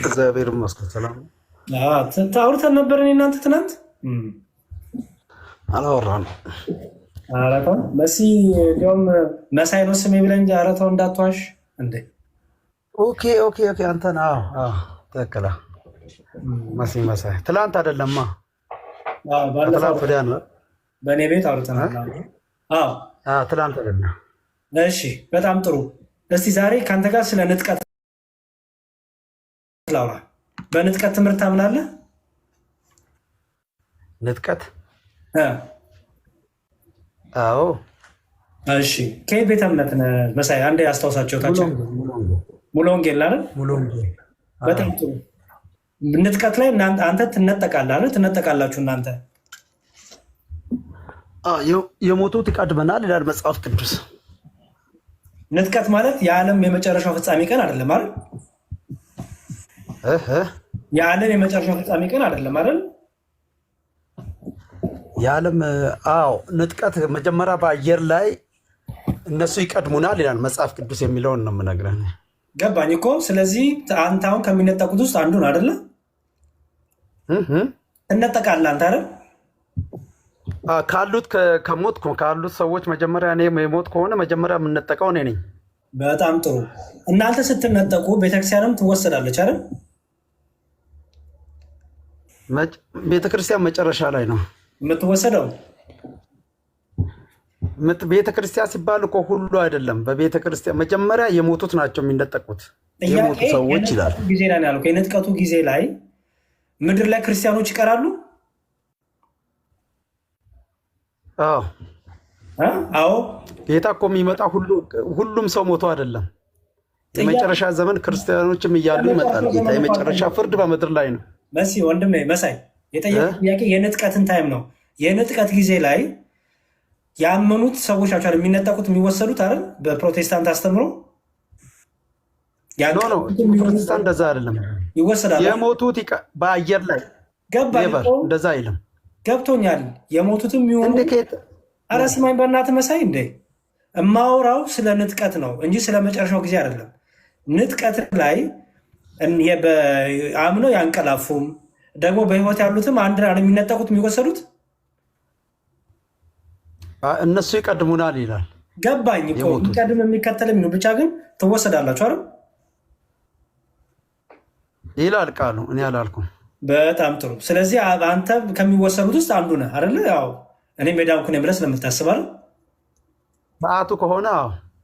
እግዚአብሔር ይመስገን ሰላም ነው። አውርተን ነበር እኔ እናንተ ትናንት አላወራንም። ኧረ ተው መሲ እንዲያውም መሳይ ነው ስሜ ብለህ እንጂ ኧረ ተው እንዳትዋሽ እንዴ። ኦኬ አንተን ትክክል መሲ መሳይ ትላንት አይደለማ ባለፈው ወዲያ ነው በእኔ ቤት አውርተናል። ትላንት አይደለም። እሺ በጣም ጥሩ። እስቲ ዛሬ ከአንተ ጋር ስለ ንጥቀት ላውራ። በንጥቀት ትምህርት ታምናለህ? ንጥቀት? አዎ። እሺ ከየት ቤተ እምነት ነህ መሳይ? አንዴ አስታውሳቸው። ታቸው ሙሉ ወንጌል አይደል? ሙሉ ወንጌል። በጣም ጥሩ። ንጥቀት ላይ አንተ ትነጠቃለህ አይደል? ትነጠቃላችሁ እናንተ። የሞቱት ይቀድመናል ይላል መጽሐፍ ቅዱስ። ንጥቀት ማለት የዓለም የመጨረሻው ፍጻሜ ቀን አይደለም አይደል? የዓለም የመጨረሻው ፍጻሜ ቀን አይደለም አይደል? የዓለም ንጥቀት መጀመሪያ በአየር ላይ እነሱ ይቀድሙናል ይላል መጽሐፍ ቅዱስ የሚለውን ነው የምነግረን። ገባኝ እኮ። ስለዚህ አንተ አሁን ከሚነጠቁት ውስጥ አንዱን አይደለ? ትነጠቃለህ አንተ አይደል? ካሉት ሰዎች መጀመሪያ እኔ የሞት ከሆነ መጀመሪያ የምነጠቀው እኔ ነኝ። በጣም ጥሩ። እናንተ ስትነጠቁ ቤተክርስቲያንም ትወሰዳለች አይደል? ቤተክርስቲያን መጨረሻ ላይ ነው የምትወሰደው። ቤተክርስቲያን ሲባል እኮ ሁሉ አይደለም። በቤተክርስቲያን መጀመሪያ የሞቱት ናቸው የሚነጠቁት፣ የሞቱ ሰዎች ይላል። ጊዜ ላይ ያልኩህ የንጥቀቱ ጊዜ ላይ ምድር ላይ ክርስቲያኖች ይቀራሉ። አዎ ጌታ እኮ የሚመጣ ሁሉም ሰው ሞቶ አይደለም። የመጨረሻ ዘመን ክርስቲያኖችም እያሉ ይመጣል ጌታ። የመጨረሻ ፍርድ በምድር ላይ ነው። መሲ ወንድሜ መሳይ የጠየቁት ጥያቄ የንጥቀትን ታይም ነው። የንጥቀት ጊዜ ላይ ያመኑት ሰዎች ናቸው የሚነጠቁት የሚወሰዱት አይደል? በፕሮቴስታንት አስተምሮ ፕሮቴስታንት እንደዛ አይደለም። ይወሰዳል። የሞቱት በአየር ላይ ገባኝ። እንደዛ አይልም። ገብቶኛል። የሞቱትም ይሁኑ። ኧረ ስማኝ በእናትህ መሳይ እንዴ፣ እማወራው ስለ ንጥቀት ነው እንጂ ስለ መጨረሻው ጊዜ አይደለም። ንጥቀት ላይ አምነው ያንቀላፉም ደግሞ በህይወት ያሉትም አንድ የሚነጠቁት የሚወሰዱት እነሱ ይቀድሙናል ይላል። ገባኝ እኮ የሚቀድም የሚከተልም ነው። ብቻ ግን ትወሰዳላችሁ አይደል ይላል ቃሉ። እኔ አላልኩም። በጣም ጥሩ። ስለዚህ አንተ ከሚወሰዱት ውስጥ አንዱ ነህ አይደል? ያው እኔም የዳንኩ ነኝ ብለህ ስለምታስብ አይደል? ሰዓቱ ከሆነ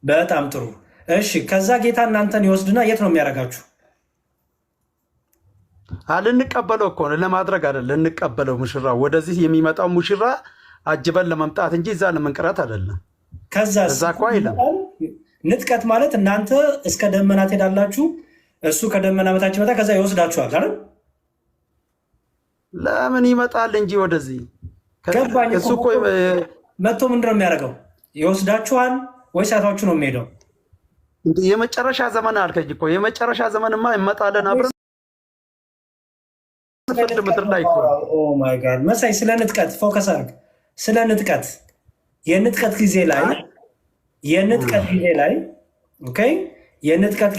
በጣም ጥሩ። እሺ ከዛ ጌታ እናንተን ይወስድና የት ነው የሚያደርጋችሁ? ልንቀበለው እኮ ነው፣ ለማድረግ አይደል? ልንቀበለው ሙሽራ፣ ወደዚህ የሚመጣው ሙሽራ አጅበን ለመምጣት እንጂ እዛ ለመንቀራት አይደለም። ከዛ እኮ አይልም። ንጥቀት ማለት እናንተ እስከ ደመና ትሄዳላችሁ፣ እሱ ከደመና በታች ይመጣ፣ ከዛ ይወስዳችኋል አይደል? ለምን ይመጣል እንጂ ወደዚህ። ገባኝ እሱ እኮ መጥቶ ምንድን ነው የሚያደርገው? ይወስዳችኋል ወይስ አታችሁ ነው የሚሄደው? የመጨረሻ ዘመን አልከኝ እኮ። የመጨረሻ ዘመንማ ይመጣለን አብረን ፍርድ ምድር ላይ እኮ። ኦ ማይ ጋድ መሳይ፣ ስለ ንጥቀት ፎከስ አድርግ። ስለ ንጥቀት የንጥቀት ጊዜ ላይ የንጥቀት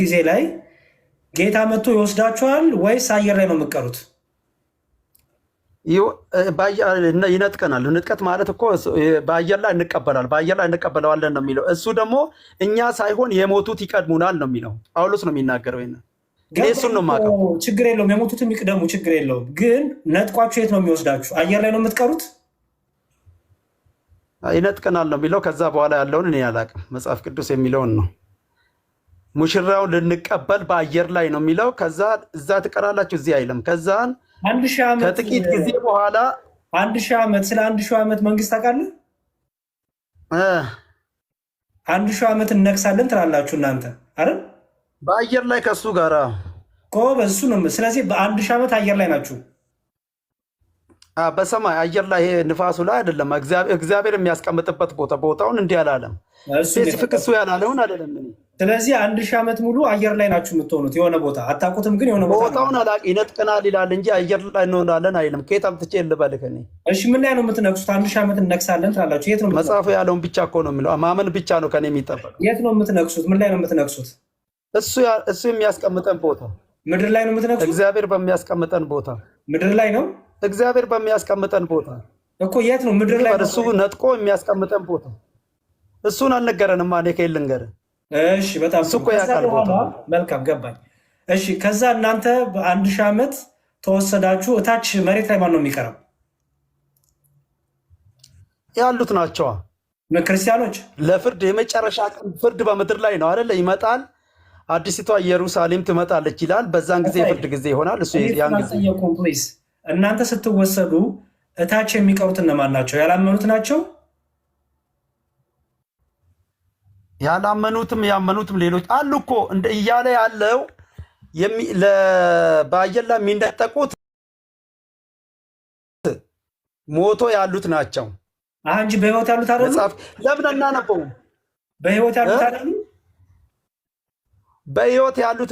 ጊዜ ላይ ጌታ መጥቶ ይወስዳችኋል ወይስ አየር ላይ ነው የምትቀሩት? ይነጥቀናል። ንጥቀት ማለት እኮ በአየር ላይ እንቀበለዋለን ነው የሚለው። እሱ ደግሞ እኛ ሳይሆን የሞቱት ይቀድሙናል ነው የሚለው። ጳውሎስ ነው የሚናገረው። እሱን ነው የማውቀው። ችግር የለውም። የሞቱትም ይቅደሙ፣ ችግር የለውም። ግን ነጥቋችሁ የት ነው የሚወስዳችሁ? አየር ላይ ነው የምትቀሩት? ይነጥቀናል ነው የሚለው። ከዛ በኋላ ያለውን እኔ አላውቅም። መጽሐፍ ቅዱስ የሚለውን ነው። ሙሽራውን ልንቀበል በአየር ላይ ነው የሚለው። ከዛ እዛ ትቀራላችሁ እዚህ አይልም። ከዛን ከጥቂት ጊዜ በኋላ 1000 ዓመት ስለ 1000 ዓመት መንግስት ታውቃለህ? 1000 ዓመት እነግሳለን ትላላችሁ እናንተ አይደል? በአየር ላይ ከሱ ጋር በሱ ነው። ስለዚህ በ1000 ዓመት አየር ላይ ናችሁ። በሰማይ አየር ላይ ይሄ ንፋሱ ላይ አይደለም። እግዚአብሔር የሚያስቀምጥበት ቦታውን እንዲህ አላለም። ስፔሲፊክ እሱ ያላለውን አይደለም። ስለዚህ 1000 ዓመት ሙሉ አየር ላይ ናችሁ የምትሆኑት። የሆነ ቦታ አታውቁትም፣ ግን የሆነ ቦታ ቦታውን አላውቅም። ይነጥቀናል ይላል እንጂ አየር ላይ እንሆናለን አይልም። ከየት አምጥቼ ልበልህ እኔ? እሺ ምን ላይ ነው የምትነግሱት? 1000 ዓመት እነግሳለን ትላላችሁ። የት ነው? መጽሐፉ ያለውን ብቻ እኮ ነው የሚለው። ማመን ብቻ ነው ከኔ የሚጠበቅ። የት ነው የምትነግሱት? ምን ላይ ነው የምትነግሱት? እሱ የሚያስቀምጠን ቦታ ምድር ላይ ነው የምትነግሱት? እግዚአብሔር በሚያስቀምጠን ቦታ ምድር ላይ ነው። እግዚአብሔር በሚያስቀምጠን ቦታ እኮ የት ነው? ምድር ላይ ነው። እሱ ነጥቆ የሚያስቀምጠን ቦታ እሱን አልነገረንም። እኔ ከየት ልንገርህ? እሺ በጣም እሱ እኮ ያውቃል ቦታ። መልካም ገባኝ። እሺ ከዛ እናንተ በ1000 ዓመት ተወሰዳችሁ። እታች መሬት ላይ ማን ነው የሚቀረው? ያሉት ናቸዋ ክርስቲያኖች። ለፍርድ የመጨረሻ ቀን ፍርድ በምድር ላይ ነው አይደለ? ይመጣል፣ አዲሲቷ ኢየሩሳሌም ትመጣለች ይላል። በዛን ጊዜ ፍርድ ጊዜ ይሆናል። እሱ ያን ጊዜ እናንተ ስትወሰዱ እታች የሚቀሩት እነማን ናቸው? ያላመኑት ናቸው። ያላመኑትም ያመኑትም ሌሎች አሉ እኮ እያለ ያለው በአየር ላይ የሚነጠቁት ሞቶ ያሉት ናቸው እንጂ በህይወት ያሉት አይደሉ። ለምን እናነበው? በህይወት ያሉት አይደሉ። በህይወት ያሉት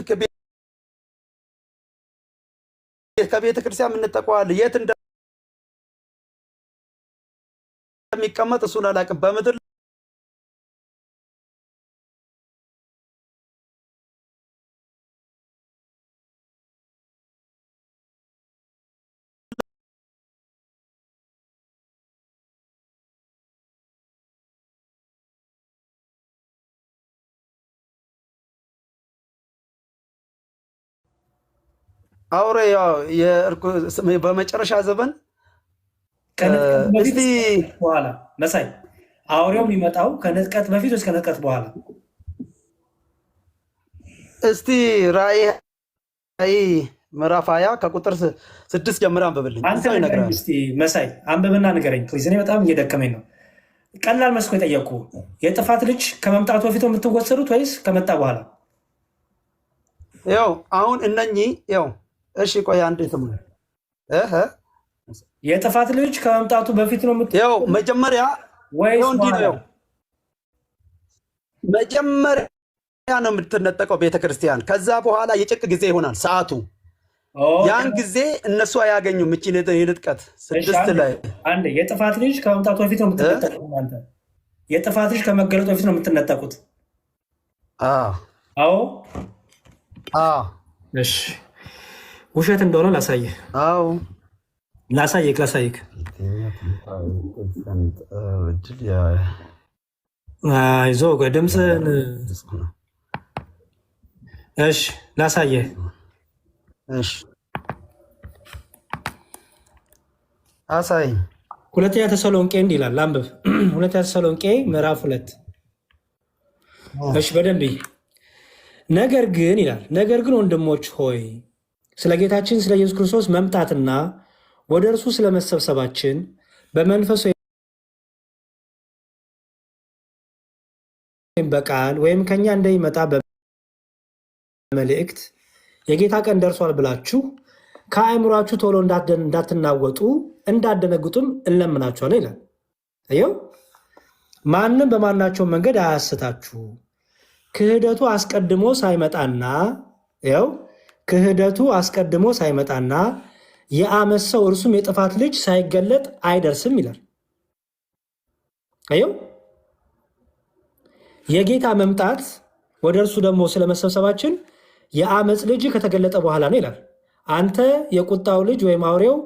ከቤተ ክርስቲያን የምንጠቀዋል። የት እንደሚቀመጥ እሱን አላውቅም። በምድር አውሬ በመጨረሻ ዘመን እስቲ በኋላ መሳይ አውሬው የሚመጣው ከንጥቀት በፊት ወይስ ከንጥቀት በኋላ? እስቲ ራእይ ምዕራፍ 20 ከቁጥር 6 ጀምረህ አንብብልኝ። እስቲ መሳይ አንብብና ንገረኝ ፕሊዝ። እኔ በጣም እየደከመኝ ነው። ቀላል መስኮ የጠየቅኩ የጥፋት ልጅ ከመምጣቱ በፊት የምትወሰዱት ወይስ ከመጣ በኋላ? ያው አሁን እነኚህ ያው እሺ ቆይ አንዴ ተምነ የጥፋት ልጅ ከመምጣቱ በፊት ነው ያው መጀመሪያ ወይስ ነው? መጀመሪያ ነው የምትነጠቀው ቤተክርስቲያን። ከዛ በኋላ የጭቅ ጊዜ ይሆናል ሰዓቱ። ያን ጊዜ እነሱ አያገኙም። እቺ የንጥቀት 6 ላይ አንዴ የጥፋት ልጅ ከመምጣቱ በፊት ነው የምትነጠቁት። እናንተ የጥፋት ልጅ ከመገለጡ በፊት ነው የምትነጠቁት። አዎ እሺ ውሸት እንደሆነ ላሳየህ። አዎ ላሳየህ። አይዞህ ድምፅህን እሺ ላሳየህ። እሺ አሳይ። ሁለተኛ ተሰሎንቄ እንዲህ ይላል፣ አንብብ። ሁለተኛ ተሰሎንቄ ምዕራፍ 2 እሺ በደንብ ነገር ግን ይላል፣ ነገር ግን ወንድሞች ሆይ ስለ ጌታችን ስለ ኢየሱስ ክርስቶስ መምጣትና ወደ እርሱ ስለመሰብሰባችን በመንፈስ ወይም በቃል ወይም ከኛ እንደሚመጣ በመልእክት የጌታ ቀን ደርሷል ብላችሁ ከአእምሯችሁ ቶሎ እንዳትናወጡ እንዳደነግጡም እንለምናችኋለን ይላል። አየው፣ ማንም በማናቸውም መንገድ አያስታችሁ ክህደቱ አስቀድሞ ሳይመጣና የዓመፅ ሰው እርሱም የጥፋት ልጅ ሳይገለጥ አይደርስም ይላል። አየው፣ የጌታ መምጣት ወደ እርሱ ደግሞ ስለመሰብሰባችን የዓመፅ ልጅ ከተገለጠ በኋላ ነው ይላል። አንተ የቁጣው ልጅ ወይም አውሬው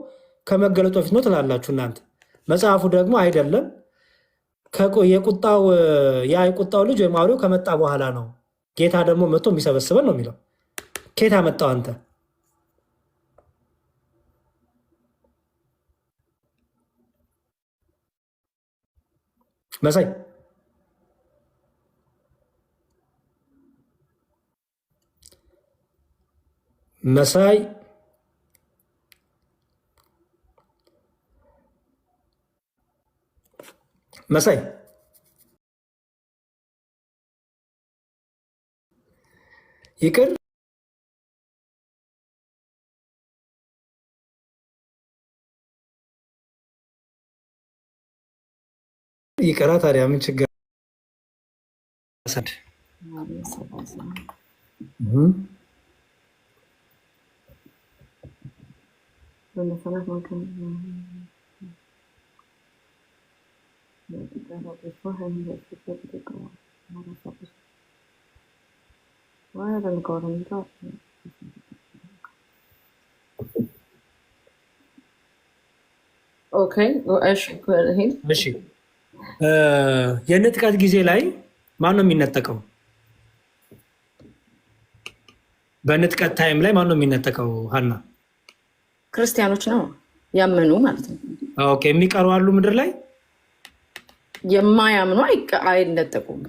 ከመገለጡ በፊት ነው ትላላችሁ እናንተ። መጽሐፉ ደግሞ አይደለም፣ የቁጣው ልጅ ወይም አውሬው ከመጣ በኋላ ነው ጌታ ደግሞ መጥቶ የሚሰበስበን ነው የሚለው። ኬታ መጣው አንተ መሳይ መሳይ መሳይ ይቅር ይቅራ። ታዲያ ምን ችግር ኦኬ እሺ እሺ የንጥቀት ጊዜ ላይ ማን ነው የሚነጠቀው? በንጥቀት ታይም ላይ ማን ነው የሚነጠቀው? ሀና ክርስቲያኖች ነው ያመኑ ማለት ነው። ኦኬ የሚቀሩ አሉ ምድር ላይ የማያምኑ አይነጠቁም።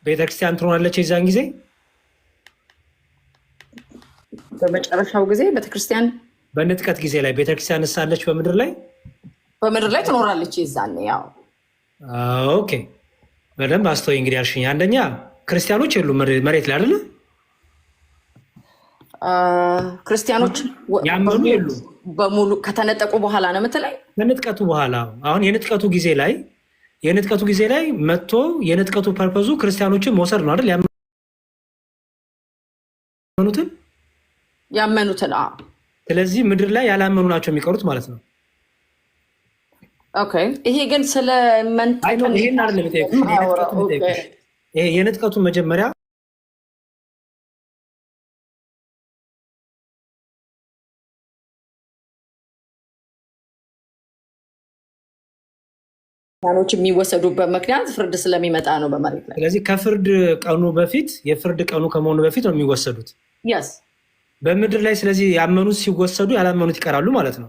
ቤተክርስቲያን ትሆናለች የዛን ጊዜ በመጨረሻው ጊዜ ቤተክርስቲያን በንጥቀት ጊዜ ላይ ቤተክርስቲያን ሳለች በምድር ላይ ትኖራለች የዛኔ። ያው ኦኬ በደንብ አስተውይ እንግዲህ አልሽኝ። አንደኛ ክርስቲያኖች የሉም መሬት ላይ አይደለ? ክርስቲያኖች ያመኑ የሉ በሙሉ ከተነጠቁ በኋላ ነው የምትለኝ? ከንጥቀቱ በኋላ አሁን የንጥቀቱ ጊዜ ላይ መጥቶ የንጥቀቱ ፐርፐዙ ክርስቲያኖችን መውሰድ ነው አይደል? ያመኑትን ስለዚህ ምድር ላይ ያላመኑ ናቸው የሚቀሩት ማለት ነው። ኦኬ ይሄ ግን ስለ ይሄን አይደለም የንጥቀቱ መጀመሪያ ክርስቲያኖች የሚወሰዱበት ምክንያት ፍርድ ስለሚመጣ ነው በመሬት ላይ። ስለዚህ ከፍርድ ቀኑ በፊት የፍርድ ቀኑ ከመሆኑ በፊት ነው የሚወሰዱት በምድር ላይ። ስለዚህ ያመኑት ሲወሰዱ ያላመኑት ይቀራሉ ማለት ነው።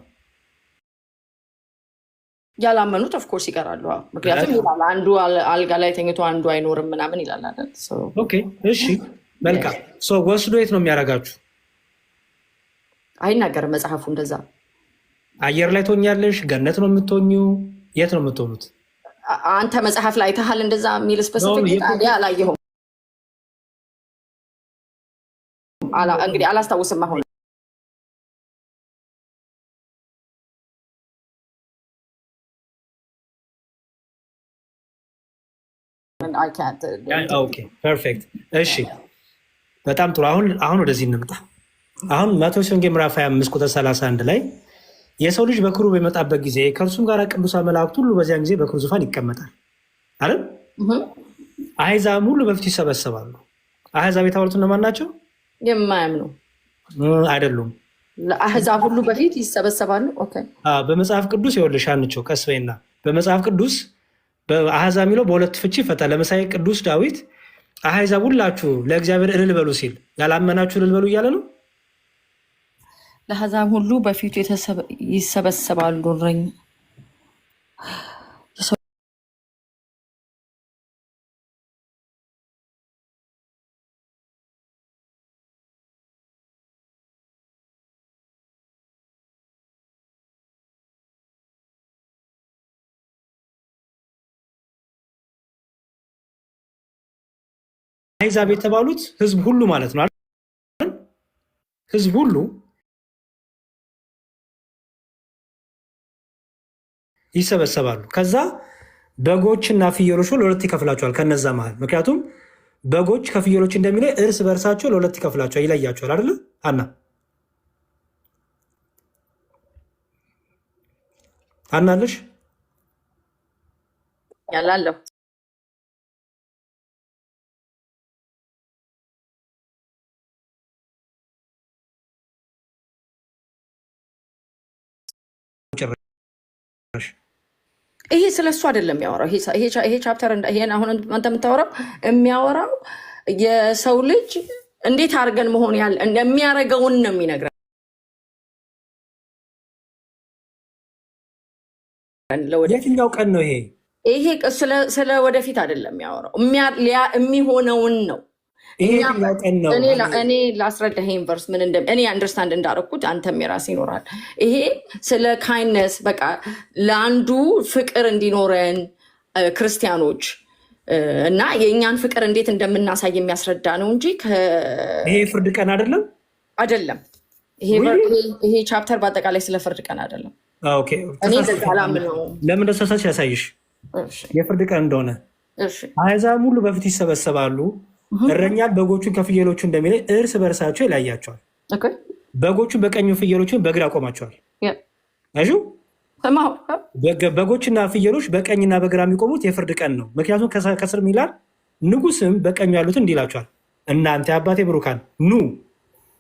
ያላመኑት ኦፍኮርስ ይቀራሉ። ምክንያቱም ይላል አንዱ አልጋ ላይ ተኝቶ አንዱ አይኖርም ምናምን ይላል አይደል? ኦኬ እሺ መልካም። ወስዶ የት ነው የሚያደርጋችሁ? አይናገርም መጽሐፉ እንደዛ። አየር ላይ ትሆኛለሽ? ገነት ነው የምትሆኚው? የት ነው የምትሆኑት? አንተ መጽሐፍ ላይ አይተሃል እንደዛ የሚል ስፔሲፊክ? አላየሁም እንግዲህ አላስታውስም አሁን ፐርፌክት። እሺ በጣም ጥሩ። አሁን ወደዚህ እንምጣ። አሁን ማቴዎስ ወንጌል ምዕራፍ 25 ቁጥር 31 ላይ የሰው ልጅ በክብሩ በሚመጣበት ጊዜ ከእርሱም ጋር ቅዱሳን መላእክት ሁሉ በዚያን ጊዜ በክብሩ ዙፋን ይቀመጣል አይደል? አሕዛብም ሁሉ በፊቱ ይሰበሰባሉ። አሕዛብ የተባሉት እነማን ናቸው? የማያምኑ አይደሉም። ለአሕዛብ ሁሉ በፊት ይሰበሰባሉ። በመጽሐፍ ቅዱስ ይኸውልሽ አንቸው ቀስ በይና በመጽሐፍ ቅዱስ አሕዛብ የሚለው በሁለት ፍቺ ይፈታል። ለምሳሌ ቅዱስ ዳዊት አሕዛብ ሁላችሁ ለእግዚአብሔር እልል በሉ ሲል ያላመናችሁ እልል በሉ እያለ ነው። ለአሕዛብ ሁሉ በፊቱ ይሰበሰባሉ። አሕዛብ የተባሉት ህዝብ ሁሉ ማለት ነው። ህዝብ ሁሉ ይሰበሰባሉ። ከዛ በጎችና ፍየሎች ለሁለት ይከፍላቸዋል ከነዛ መሃል። ምክንያቱም በጎች ከፍየሎች እንደሚለይ እርስ በእርሳቸው ለሁለት ይከፍላቸዋል፣ ይለያቸዋል። አይደለ አናለሽ ያላለሁ ይሄ ስለሱ አይደለም የሚያወራው። ይሄ ቻፕተር ይሄን አሁን አንተ የምታወራው የሚያወራው የሰው ልጅ እንዴት አድርገን መሆን ያለ እንደሚያደርገውን ነው የሚነግረን። የትኛው ቀን ነው ይሄ? ይሄ ስለ ወደፊት አይደለም የሚያወራው፣ የሚሆነውን ነው። እኔ ላስረዳ ይሄን ቨርስ ምን እኔ አንደርስታንድ እንዳደረኩት አንተም የራስ ይኖራል። ይሄ ስለ ካይንድነስ በቃ ለአንዱ ፍቅር እንዲኖረን ክርስቲያኖች እና የእኛን ፍቅር እንዴት እንደምናሳይ የሚያስረዳ ነው እንጂ ይሄ ፍርድ ቀን አይደለም። ይሄ ቻፕተር በአጠቃላይ ስለ ፍርድ ቀን አይደለም። እኔ ለምን ደሳሳች ያሳይሽ የፍርድ ቀን እንደሆነ። አሕዛብ ሁሉ በፊት ይሰበሰባሉ፣ እረኛን በጎቹን ከፍየሎቹ እንደሚለይ እርስ በርሳቸው ይለያቸዋል። በጎቹን በቀኙ ፍየሎቹን በግራ ያቆማቸዋል። በጎችና ፍየሎች በቀኝና በግራ የሚቆሙት የፍርድ ቀን ነው። ምክንያቱም ከስር ሚላል ንጉስም በቀኙ ያሉትን እንዲህ ይላቸዋል፣ እናንተ የአባቴ ብሩካን ኑ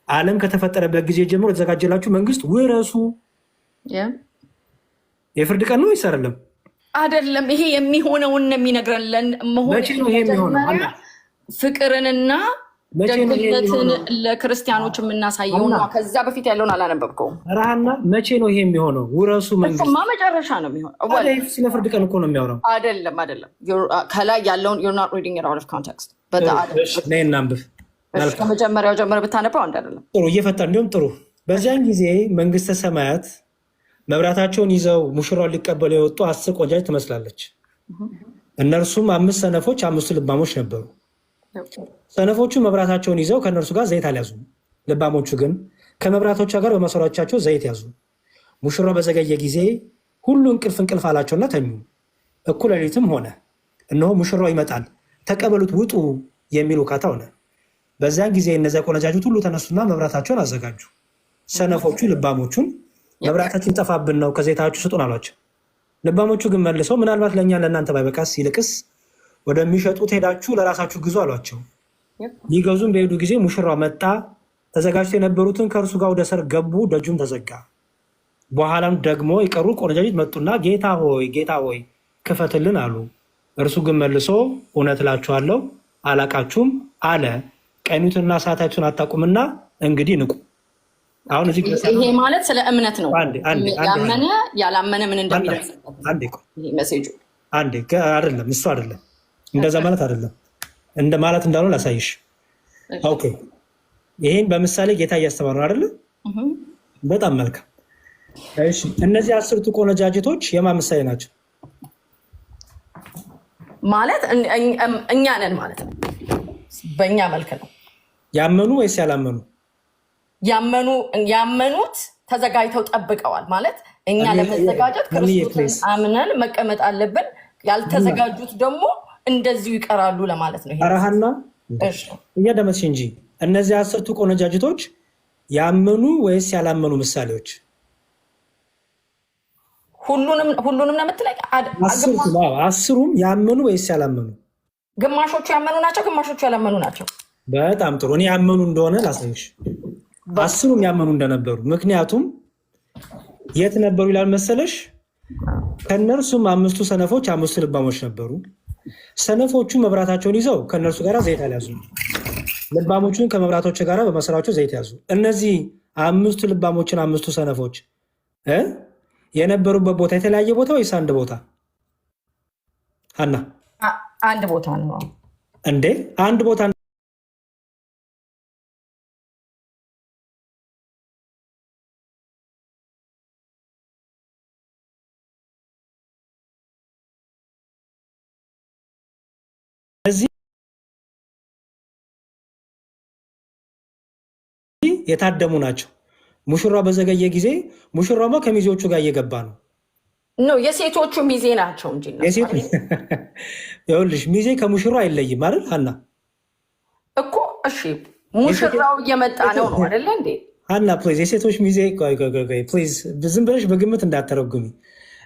ዓለም ከተፈጠረበት ጊዜ ጀምሮ የተዘጋጀላችሁ መንግስት ውረሱ። የፍርድ ቀን ነው ወይስ አይደለም? አይደለም። ይሄ የሚሆነውን የሚነግረን መቼ ነው ይሄ የሚሆነው? ፍቅርንና ደግነትን ለክርስቲያኖች የምናሳየው ነው። ከዛ በፊት ያለውን አላነበብከውም? ረሃና መቼ ነው ይሄ የሚሆነው? ውረሱ መንግስት መጨረሻ ነው የሚሆነው። ስለ ፍርድ ቀን እኮ ነው የሚያወራው። አይደለም። ከላይ ያለውን you're not reading it out of context። እናንብብ። ከመጀመሪያው ጀምረ ብታነባው አንድ አይደለም። ጥሩ እየፈታ እንዲሁም ጥሩ። በዚያን ጊዜ መንግስተ ሰማያት መብራታቸውን ይዘው ሙሽራውን ሊቀበሉ የወጡ 10 ቆንጃጅት ትመስላለች። እነርሱም 5 ሰነፎች 5 ልባሞች ነበሩ። ሰነፎቹ መብራታቸውን ይዘው ከእነርሱ ጋር ዘይት አልያዙም። ልባሞቹ ግን ከመብራቶቿ ጋር በመሰሯቻቸው ዘይት ያዙ። ሙሽራው በዘገየ ጊዜ ሁሉ እንቅልፍ አላቸውና ተኙ። እኩለ ሌሊትም ሆነ፣ እነሆ ሙሽራው ይመጣል፣ ተቀበሉት፣ ውጡ የሚል ውካታ ሆነ። በዚያን ጊዜ እነዚያ ቆነጃጅት ሁሉ ተነሱና መብራታቸውን አዘጋጁ። ሰነፎቹ ልባሞቹን መብራታችን ጠፋብን ነው፣ ከዘይታችሁ ስጡን አሏቸው። ልባሞቹ ግን መልሰው ምናልባት ለእኛ ለእናንተ ባይበቃስ ይልቅስ ወደሚሸጡት ሄዳችሁ ለራሳችሁ ግዙ አሏቸው። ሊገዙም በሄዱ ጊዜ ሙሽራው መጣ። ተዘጋጅተው የነበሩትን ከእርሱ ጋር ወደ ሰርግ ገቡ። ደጁም ተዘጋ። በኋላም ደግሞ የቀሩ ቆነጃጅት መጡና ጌታ ሆይ ክፈትልን አሉ። እርሱ ግን መልሶ እውነት እላችኋለሁ አላቃችሁም አለ። ቀኙትንና ሰዓታችሁን አታውቁምና እንግዲህ ንቁ። አሁን እዚህ ይሄ ማለት ስለ እምነት ነው። ያመነ ያላመነ ምን እንደሚደርስ ሜሴጁ አይደለም። እሱ አይደለም፣ እንደዛ ማለት አይደለም። እንደ ማለት እንዳልሆነ ላሳይሽ። ኦኬ፣ ይሄን በምሳሌ ጌታ እያስተማሩ አይደለ? በጣም መልካም። እሺ፣ እነዚህ 10ቱ ቆነጃጅቶች የማን ምሳሌ ናቸው? ማለት እኛ ነን ማለት ነው። በእኛ መልክ ነው። ያመኑ ወይስ ያላመኑ? ያመኑት ተዘጋጅተው ጠብቀዋል ማለት እኛ ለመዘጋጀት ክርስቶስን አምነን መቀመጥ አለብን። ያልተዘጋጁት ደግሞ እንደዚሁ ይቀራሉ ለማለት ነው። ረሃና እያደመጥሽ እንጂ እነዚህ 10ቱ ቆነጃጅቶች ያመኑ ወይስ ያላመኑ ምሳሌዎች? ሁሉንም ነው የምትለኝ? አስሩም ያመኑ ወይስ ያላመኑ? ግማሾቹ ያመኑ ናቸው፣ ግማሾቹ ያላመኑ ናቸው። በጣም ጥሩ። እኔ ያመኑ እንደሆነ ላሳይሽ። 10ሩም ያመኑ እንደነበሩ። ምክንያቱም የት ነበሩ ይላል መሰለሽ? ከእነርሱም 5ቱ ሰነፎች 5ቱ ልባሞች ነበሩ። ሰነፎቹ መብራታቸውን ይዘው ከእነርሱ ጋር ዘይት አልያዙ። ልባሞቹን ከመብራቶች ጋር በመሰራቸው ዘይት ያዙ። እነዚህ 5ቱ ልባሞችን 5ቱ ሰነፎች የነበሩበት ቦታ የተለያየ ቦታ ወይስ አንድ ቦታ? ሀና አንድ ቦታ ነው እንዴ? አንድ ቦታ እዚህ የታደሙ ናቸው። ሙሽራ በዘገየ ጊዜ ሙሽራማ ከሚዜዎቹ ጋር እየገባ ነው። የሴቶቹ ሚዜ ናቸው እንጂ ይኸውልሽ፣ ሚዜ ከሙሽራ አይለይም አይደል ሀና? እኮ እሺ፣ ሙሽራው እየመጣ ነው አይደለ እንዴ ሀና? ፕሊዝ የሴቶች ሚዜ ፕሊዝ፣ ዝም ብለሽ በግምት እንዳተረጉሚ።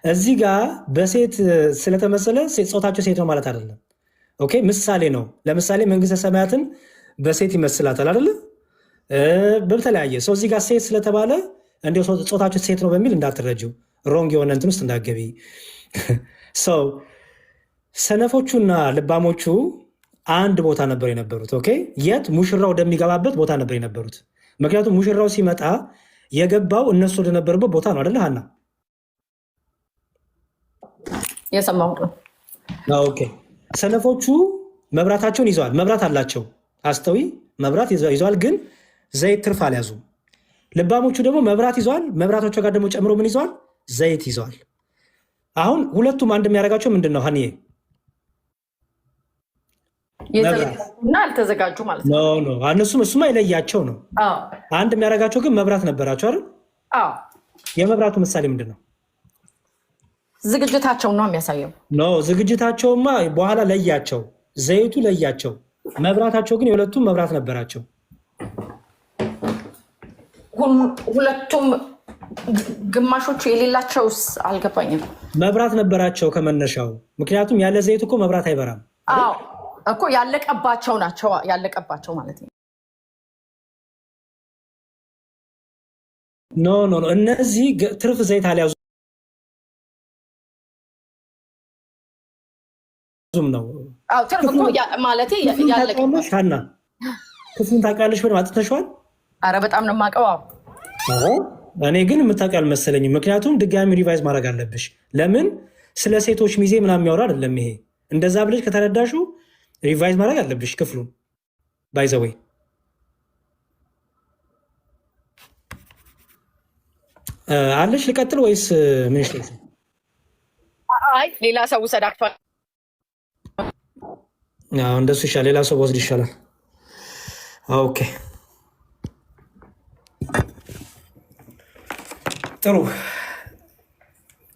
እዚህ ጋር በሴት ስለተመሰለ ጾታቸው ሴት ነው ማለት አይደለም። ኦኬ፣ ምሳሌ ነው። ለምሳሌ መንግስተ ሰማያትን በሴት ይመስላታል አይደለ? በተለያየ ሰው እዚህ ጋር ሴት ስለተባለ እንዲሁ ጾታቸው ሴት ነው በሚል እንዳትረጂው፣ ሮንግ የሆነ እንትን ውስጥ እንዳትገቢ። ሰው ሰነፎቹና ልባሞቹ አንድ ቦታ ነበር የነበሩት። ኦኬ፣ የት? ሙሽራው ወደሚገባበት ቦታ ነበር የነበሩት። ምክንያቱም ሙሽራው ሲመጣ የገባው እነሱ ወደነበሩበት ቦታ ነው አይደለ ሀና? የሰማሁት ነው። ኦኬ፣ ሰነፎቹ መብራታቸውን ይዘዋል። መብራት አላቸው። አስተዊ መብራት ይዘዋል፣ ግን ዘይት ትርፍ አልያዙም። ልባሞቹ ደግሞ መብራት ይዘዋል። መብራቶቹ ጋር ደግሞ ጨምሮ ምን ይዘዋል? ዘይት ይዘዋል። አሁን ሁለቱም አንድ የሚያደርጋቸው ምንድን ነው ሀኒዬ? እና አልተዘጋጁ ማለት ነው። እነሱም እሱማ የለያቸው ነው። አንድ የሚያደርጋቸው ግን መብራት ነበራቸው አይደል? የመብራቱ ምሳሌ ምንድን ነው? ዝግጅታቸው ነው የሚያሳየው። ዝግጅታቸውማ በኋላ ለያቸው፣ ዘይቱ ለያቸው። መብራታቸው ግን የሁለቱም መብራት ነበራቸው። ሁለቱም ግማሾቹ የሌላቸውስ አልገባኝም። መብራት ነበራቸው ከመነሻው። ምክንያቱም ያለ ዘይት እኮ መብራት አይበራም እኮ። ያለቀባቸው ናቸው። ያለቀባቸው ማለት ነው። እነዚህ ትርፍ ዘይት አልያዙ ትርጉም ነው ማለት ሀና ክፍሉን ታውቂያለሽ? በደምብ አጥተሽዋል? አረ በጣም ነው የማውቀው። እኔ ግን የምታውቂ አልመሰለኝም። ምክንያቱም ድጋሚ ሪቫይዝ ማድረግ አለብሽ። ለምን ስለ ሴቶች ሚዜ ምናምን የሚያወራ አይደለም ይሄ። እንደዛ ብለሽ ከተረዳሹ ሪቫይዝ ማድረግ አለብሽ ክፍሉን። ባይዘወይ አለሽ ልቀጥል ወይስ ምን? አይ ሌላ ሰው ሰዳክቷል። እንደሱ ይሻላል። ሌላ ሰው ወስድ ይሻላል። ኦኬ ጥሩ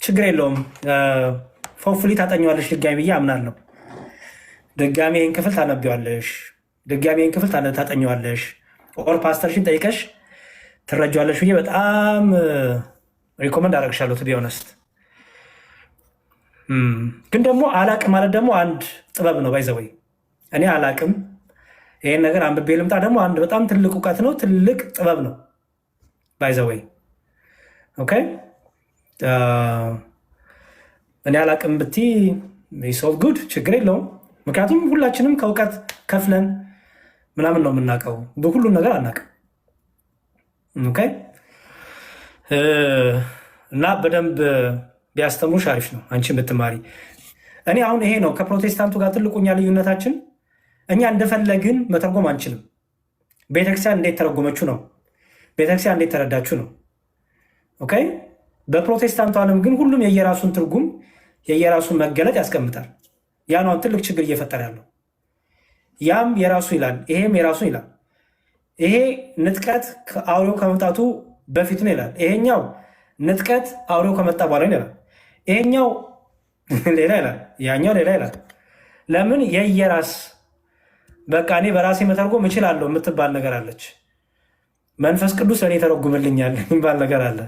ችግር የለውም። ፎፉሊ ታጠኘዋለሽ ድጋሚ ብዬ አምናለሁ። ድጋሚ ይህን ክፍል ታነቢዋለሽ፣ ድጋሚ ይህን ክፍል ታጠኘዋለሽ፣ ኦር ፓስተርሽን ጠይቀሽ ትረጃዋለሽ ብዬ በጣም ሪኮመንድ አደረግሻለሁ። ቱ ቢ ኦነስት ግን ደግሞ አላቅም ማለት ደግሞ አንድ ጥበብ ነው። ባይዘወይ እኔ አላቅም ይህን ነገር አንብቤ ልምጣ ደግሞ አንድ በጣም ትልቅ እውቀት ነው፣ ትልቅ ጥበብ ነው። ባይዘወይ ኦኬ እኔ አላቅም ብቲ ሶ ጉድ ችግር የለውም። ምክንያቱም ሁላችንም ከእውቀት ከፍለን ምናምን ነው የምናውቀው፣ ሁሉን ነገር አናውቅም። ኦኬ እና በደንብ ቢያስተምሩሽ አሪፍ ነው አንቺን ብትማሪ። እኔ አሁን ይሄ ነው ከፕሮቴስታንቱ ጋር ትልቁኛ ልዩነታችን። እኛ እንደፈለግን መተርጎም አንችልም። ቤተክርስቲያን እንዴት ተረጎመችው ነው፣ ቤተክርስቲያን እንዴት ተረዳችሁ ነው። ኦኬ በፕሮቴስታንቱ ዓለም ግን ሁሉም የየራሱን ትርጉም የየራሱን መገለጥ ያስቀምጣል። ያ ነው ትልቅ ችግር እየፈጠረ ያለው። ያም የራሱ ይላል፣ ይሄም የራሱ ይላል። ይሄ ንጥቀት አውሬው ከመምጣቱ በፊት ነው ይላል። ይሄኛው ንጥቀት አውሬው ከመጣ በኋላ ይላል። ይሄኛው ሌላ ይላል፣ ያኛው ሌላ ይላል። ለምን የየራስ በቃ እኔ በራሴ መተርጎም እችላለሁ የምትባል ነገር አለች። መንፈስ ቅዱስ እኔ ተረጉምልኛል የሚባል ነገር አለ።